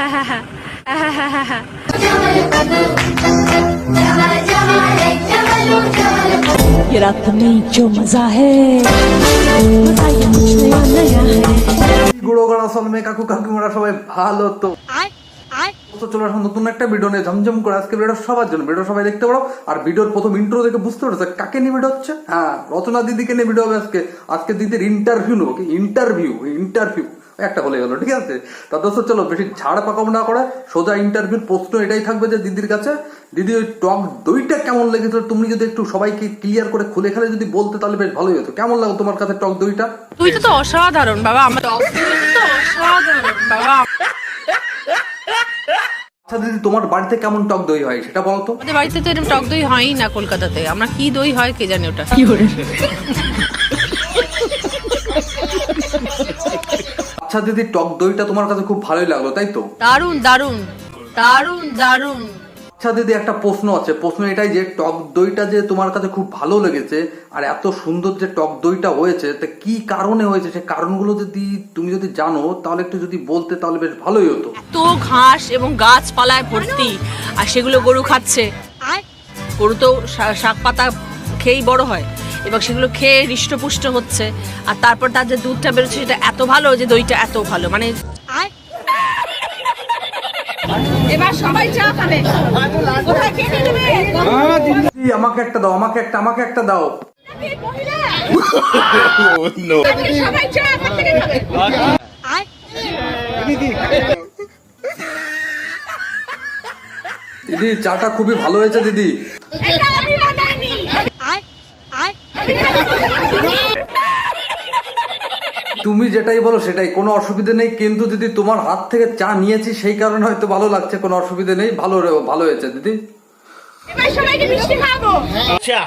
ये रात में जो मजा है मजा ये मुझ में नया है। গুড়োগাড়া আসলে কাকু কাকিমারা সবাই ভালো তো চলে আসুন নতুন একটা ভিডিও নিয়ে ঝমঝম করে। আজকে ভিডিও সবার জন্য, ভিডিও সবাই দেখতে পারো। আর ভিডিওর প্রথম ইন্ট্রো দেখে বুঝতে পারছো কাকে নিয়ে ভিডিও হচ্ছে। হ্যাঁ, রচনা দিদিকে নিয়ে ভিডিও হবে আজকে। আজকে দিদির ইন্টারভিউ নেবো। ইন্টারভিউ একটা বলে গেল, ঠিক আছে? তা দোস্ত চলো বেশি ঝাড় পাকাও না করে সোজা ইন্টারভিউর প্রশ্ন এটাই থাকবে যে দিদির কাছে, দিদি ওই টক দইটা কেমন লেগেছিল তুমি যদি একটু সবাইকে ক্লিয়ার করে খুলে খেলে যদি বলতে তাহলে বেশ ভালোই হতো। কেমন লাগলো তোমার কাছে টক দইটা? দইটা তো অসাধারণ বাবা, আমার টক দইটা তো অসাধারণ বাবা। আচ্ছা দিদি, তোমার বাড়িতে কেমন টক দই হয় সেটা বলো তো? আমাদের বাড়িতে তো এরকম টক দই হয়ই না কলকাতাতে। আমরা কি দই হয় কে জানে ওটা। আচ্ছা দিদি, টক দইটা তোমার কাছে খুব ভালোই লাগলো তাই তো? দারুণ দারুণ দারুণ দারুণ। আচ্ছা দিদি, একটা প্রশ্ন আছে। প্রশ্ন এটাই যে টক দইটা যে তোমার কাছে খুব ভালো লেগেছে আর এত সুন্দর যে টক দইটা হয়েছে, তা কি কারণে হয়েছে সে কারণগুলো যদি তুমি যদি জানো তাহলে একটু যদি বলতে তাহলে বেশ ভালোই হতো। তো ঘাস এবং গাছপালায় ভর্তি, আর সেগুলো গরু খাচ্ছে। গরু তো শাক পাতা খেয়েই বড় হয় এবং সেগুলো খেয়ে হৃষ্টপুষ্ট হচ্ছে। আর তারপর তার যে দুধটা বেরোচ্ছে সেটা এত ভালো যে দইটা এত ভালো। মানে এবার সবাই চা খাবে। কোথায় কে নিয়ে নেবে? দিদি আমাকে একটা দাও, আমাকে একটা দাও। সবাই চা থেকে খাবে। দিদি চাটা খুবই ভালো হয়েছে দিদি। তুমি যেটাই বলো সেটাই, কোনো অসুবিধা নেই। কিন্তু দিদি তোমার হাত থেকে চা নিয়েছি সেই কারণে হয়তো ভালো লাগছে, কোনো অসুবিধা নেই। ভালো হয়েছে দিদি। এবার সবাইকে মিষ্টি খাবো। আচ্ছা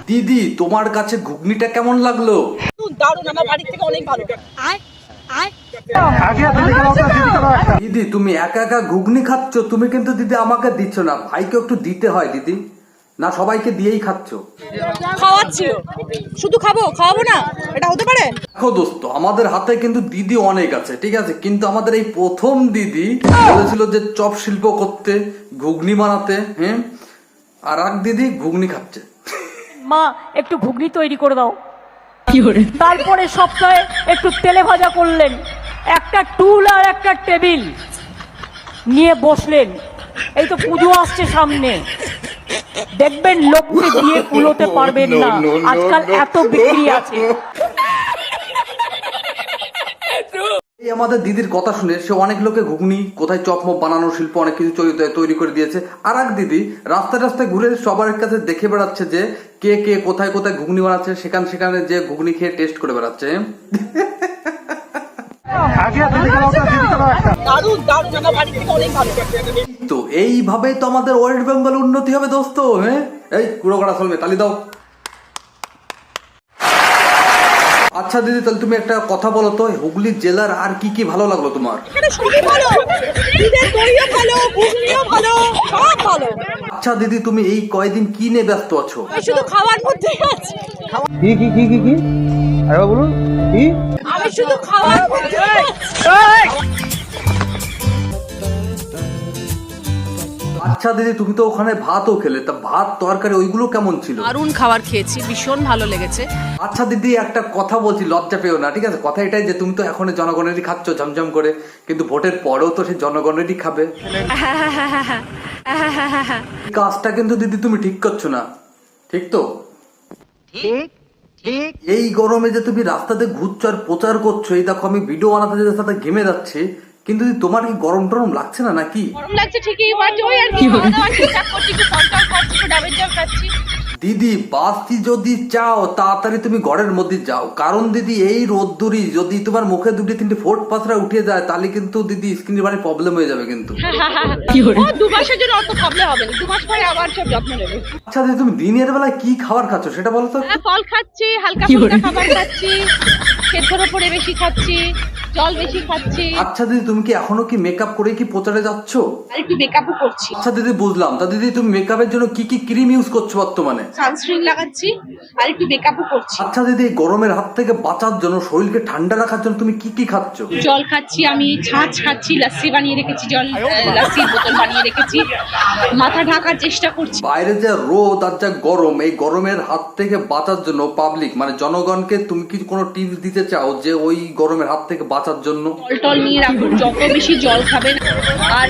দিদি তোমার কাছে ঘুগনিটা কেমন লাগলো? দারুণ, আমার বাড়ি থেকে অনেক ভালো। দিদি তুমি একা একা ঘুগনি খাচ্ছ, তুমি কিন্তু দিদি আমাকে দিচ্ছ না, ভাইকে একটু দিতে হয় দিদি। না সবাইকে দিয়েই খাচ্ছ? খাওয়াচ্ছি, শুধু খাওয়াবো না, এটা হতে পারে? দেখো দোস্ত, আমাদের হাতে কিন্তু দিদি অনেক আছে, ঠিক আছে, কিন্তু আমাদের এই প্রথম দিদি বলেছিল যে চপ শিল্প করতে, ঘুগনি বানাতে। হ্যাঁ, আর এক দিদি ঘুগনি খাচ্ছে। মা একটু ঘুগনি তৈরি করে দাও। তারপরে সপ্তাহে একটু তেলে ভাজা করলেন, একটা টুল আর একটা টেবিল নিয়ে বসলেন। এই তো পুজো আসছে সামনে, দেখবেন লোককে দিয়ে কুলোতে পারবেন না, আজকাল এত বিক্রি আছে। এই আমাদের দিদির কথা শুনে সে অনেক লোকে ঘুগনি, কোথায় চপমপ বানানোর শিল্প অনেক কিছু তৈরি করে দিয়েছে। আর এক দিদি রাস্তায় ঘুরে সবার কাছে দেখে বেড়াচ্ছে যে কে কে কোথায় কোথায় ঘুগনি বানাচ্ছে, সেখানে যে ঘুগনি খেয়ে টেস্ট করে বেড়াচ্ছে। তো এইভাবেই তো আমাদের ওয়েস্ট বেঙ্গল উন্নতি হবে দোস্ত। হ্যাঁ, এই কুড়োগাড়া চলবে, তালি দাও। আচ্ছা দিদি, তাহলে তুমি একটা কথা বলো তো, হুগলি জেলার আর কি কি ভালো লাগলো তোমার? আচ্ছা দিদি, তুমি এই কয়দিন কি নিয়ে ব্যস্ত আছো? শুধু খাওয়ার মধ্যে আছি। কি আরে বলুন কি? আমি শুধু খাওয়ার মধ্যে আছি। আচ্ছা দিদি, তুমি তো ওখানে ভাতও খেলে, তা ভাত তরকারি ওইগুলো কেমন ছিল? দারুণ খাবার খেয়েছি, ভীষণ ভালো লেগেছে। আচ্ছা দিদি, একটা কথা বলছি, লজ্জা পেও না, ঠিক আছে? কথা এটাই যে তুমি তো এখন জনগণেরই খাচ্ছ ঝমঝম করে, কিন্তু ভোটের পরেও তো সেই জনগণেরই খাবে। কাজটা কিন্তু দিদি তুমি ঠিক করছো না, ঠিক তো? এই গরমে যে তুমি রাস্তাতে ঘুরছো আর প্রচার করছো, এই দেখো আমি ভিডিও বানাতে যেতে সাথে ঘেমে যাচ্ছে, কিন্তু তোমার কি গরম টরম লাগছে না নাকি? গরম লাগছে ঠিকই, ওই আর কি খাওয়া দাওয়া ঠিকঠাক করছি, একটু কন্ট্রোল করছি, একটু ডাবের জল খাচ্ছি। দিদি বাঁচতে যদি চাও তাড়াতাড়ি তুমি ঘরের মধ্যে যাও, কারণ দিদি এই রোদ্দুরি যদি তোমার মুখে দুটি তিনটে ফোট পাথরা উঠে যায় তাহলে কিন্তু দিদি স্কিনের বাড়ি প্রবলেম হয়ে যাবে কিন্তু। 2 মাসের জন্য অত ভাবলে হবে না, 2 মাস পরে আবার সব যত্ন নেবে। আচ্ছা দিদি, তুমি দিনের বেলায় কি খাবার খাচ্ছ সেটা বলো তো? ফল খাচ্ছি, হালকা ফুলকা খাবার খাচ্ছি, সেদ্ধর উপরে বেশি খাচ্ছি, জল বেশি খাচ্ছি, আচ্ছা দিদি, তুমি কি এখনো কি মেকআপ করে কি প্রচারে যাচ্ছ? আর একটু মেকআপও করছি, আচ্ছা দিদি, বুঝলাম। তা দিদি, তুমি মেকআপের জন্য কি কি ক্রিম ইউজ করছো বর্তমানে? সানস্ক্রিন লাগাচ্ছি, আর একটু মেকআপও করছি। আচ্ছা দিদি, এই গরমের হাত থেকে বাঁচার জন্য, শরীরকে ঠান্ডা রাখার জন্য তুমি কি কি খাচ্ছ? জল খাচ্ছি, আমি ছাঁচ খাচ্ছি, লস্যি বানিয়ে রেখেছি, লস্যির বোতল বানিয়ে রেখেছি, মাথা ঢাকার চেষ্টা করছি। বাইরে যা রোদ আর যা গরম, এই গরমের হাত থেকে বাঁচার জন্য পাবলিক মানে জনগণকে তুমি কি কোনো টিপস দিতে চাও যে ওই গরমের হাত থেকে বাঁচার জন্য? জল টল নিয়ে রাখুন, যত বেশি জল খাবেন, আর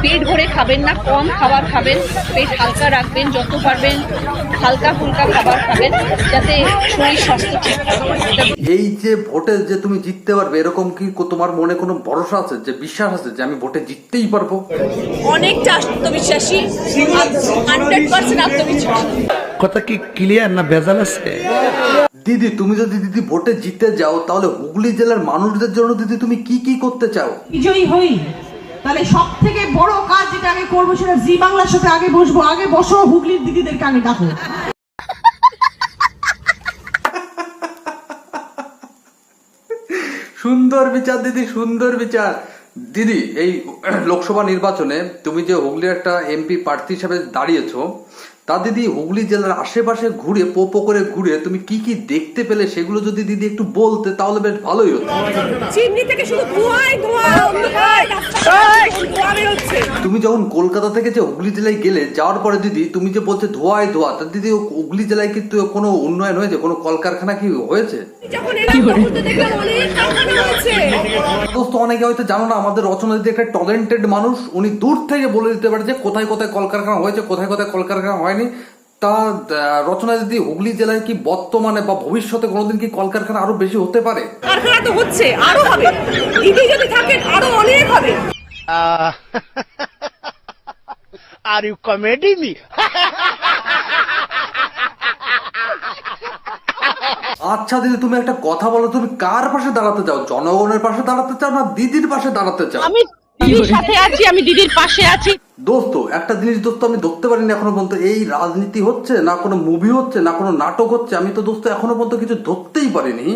পেট ভরে খাবেন না, কম খাবার খাবেন, পেট হালকা রাখবেন, যত পারবেন হালকা ফুলকা খাবার খাবেন, যাতে শরীর স্বাস্থ্য ঠিক থাকে। এই যে ভোটে যে তুমি জিততে পারবে, এরকম কি তোমার মনে কোনো ভরসা আছে, যে বিশ্বাস আছে যে আমি ভোটে জিততেই পারবো? অনেকটা আত্মবিশ্বাসী, 100% আত্মবিশ্বাসী। কথা কি ক্লিয়ার না ভেজাল আছে? দিদি, তুমি যদি দিদি ভোটে জিতে যাও, তাহলে হুগলি জেলার মানুষদের জন্য দিদি তুমি কি কি করতে চাও? বিজয়ী হই, তাহলে সব থেকে বড় কাজ যেটা আগে করবো সেটা জি বাংলার সাথে আগে বসবো, আগে বসো, হুগলির দিদিদেরকে আগে ডাকো। সুন্দর বিচার দিদি, সুন্দর বিচার। দিদি, এই লোকসভা নির্বাচনে তুমি যে হুগলির একটা এমপি প্রার্থী হিসেবে দাঁড়িয়েছো, তা দিদি হুগলি জেলার আশেপাশে ঘুরে পো করে ঘুরে তুমি কি কি দেখতে পেলে, সেগুলো যদি দিদি একটু বলতে তাহলে বেশ ভালোই হতো। চিমনি থেকে শুধু ধোঁয়াই ধোঁয়া, অন্ধকার, ধোঁয়া বেরোচ্ছে। তুমি যখন কলকাতা থেকে যে হুগলি জেলায় গেলে, যাওয়ার পরে দিদি তুমি যে বলছে ধোঁয়ায় ধোঁয়া, তা দিদি হুগলি জেলায় কিন্তু কোনো উন্নয়ন হয়েছে, কোনো কলকারখানা কি হয়েছে? যখন এলাম তখন তো দেখলাম অনেক কারখানা হয়েছে। দোস্ত, অনেকে হয়তো জানো না, আমাদের রচনা দিদি একটা ট্যালেন্টেড মানুষ, উনি দূর থেকে বলে দিতে পারে যে কোথায় কোথায় কলকারখানা হয়েছে, কোথায় কোথায় কলকারখানা হয়নি। তা রচনা দিদি, হুগলি জেলায় কি বর্তমানে বা ভবিষ্যতে কোনোদিন কি কলকারখানা আরো বেশি হতে পারে? কারখানা তো হচ্ছে, আরো হবে, দিদি যদি থাকেন আরো অনেক হবে। Are you comedy me? আচ্ছা দিদি, তুমি একটা কথা বলো, তুমি কার পাশে দাঁড়াতে চাও? জনগণের পাশে দাঁড়াতে চাও না দিদির পাশে দাঁড়াতে চাও? আমি দিদির সাথে আছি, আমি দিদির পাশে আছি। দোস্ত, একটা জিনিস দোস্ত আমি ধরতে পারিনি এখনো পর্যন্ত, এই রাজনীতি হচ্ছে না কোনো মুভি হচ্ছে না কোনো নাটক হচ্ছে, আমি তো দোস্ত এখনো পর্যন্ত কিছু ধরতেই পারিনি।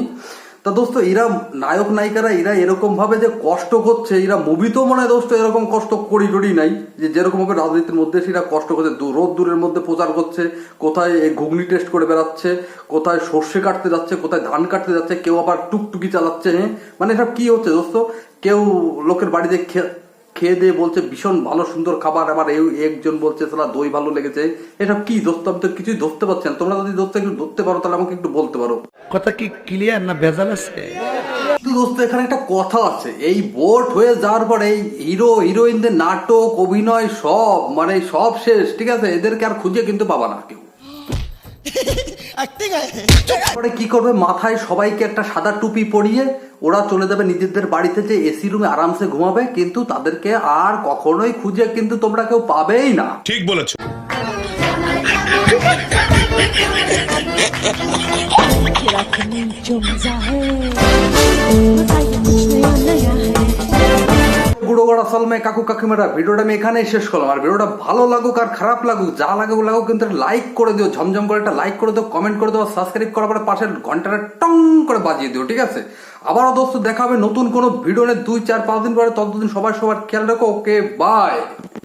তা দোস্ত, এরা নায়ক নায়িকারা এরা এরকম ভাবে যে কষ্ট করছে, এরা মুভিতেও মনে হয় দোস্ত এরকম কষ্ট করি নাই, যে যেরকম ভাবে রাজনীতির মধ্যে সেটা কষ্ট করছে, রোদ দূরের মধ্যে প্রচার করছে, কোথায় এই ঘুগনি টেস্ট করে বেড়াচ্ছে, কোথায় সর্ষে কাটতে যাচ্ছে, কোথায় ধান কাটতে যাচ্ছে, কেউ আবার টুকটুকি চালাচ্ছে। মানে এসব কি হচ্ছে দোস্ত? কেউ লোকের বাড়িতে খেয়ে দিয়ে বলছে ভীষণ ভালো সুন্দর খাবার, আবার একজন বলছে সালা দই ভালো লেগেছে। এসব কি দোস্ত? আমি তো কিছুই ধরতে পারছি না। তোমরা যদি দোস্ত একটু ধরতে পারো তাহলে আমাকে একটু বলতে পারো। কথা কি ক্লিয়ার না ভেজাল আছে? দোস্ত, এখানে একটা কথা আছে, এই ভোট হয়ে যাওয়ার পরে এই হিরো হিরোইনদের নাটক অভিনয় সব মানে সব শেষ, ঠিক আছে? এদেরকে আর খুঁজে কিন্তু পাবা না কেউ। পরে কি করবে, মাথায় সবাইকে একটা সাদা টুপি পরিয়ে ওরা চলে যাবে নিজেদের বাড়িতে, যে এসি রুমে আরামসে ঘুমাবে, কিন্তু তাদেরকে আর কখনোই খুঁজে কিন্তু তোমরা কেউ পাবেই না। ঠিক বলেছো। গুড়োগড় আসলমে কাকু কাকিমারা, ভিডিওটা আমি এখানেই শেষ করলাম। আর ভিডিওটা ভালো লাগুক আর খারাপ লাগুক, যা লাগুক কিন্তু লাইক করে দিও, ঝমঝম করে একটা লাইক করে দিও, কমেন্ট করে দিও, সাবস্ক্রাইব করার পরে পাশের ঘন্টাটা টং করে বাজিয়ে দিও, ঠিক আছে? আবারও দোস্ত দেখা হবে নতুন কোনো ভিডিও নিয়ে 2, 4, 5 দিন পরে। ততদিন সবার খেয়াল রাখো। ওকে, বাই।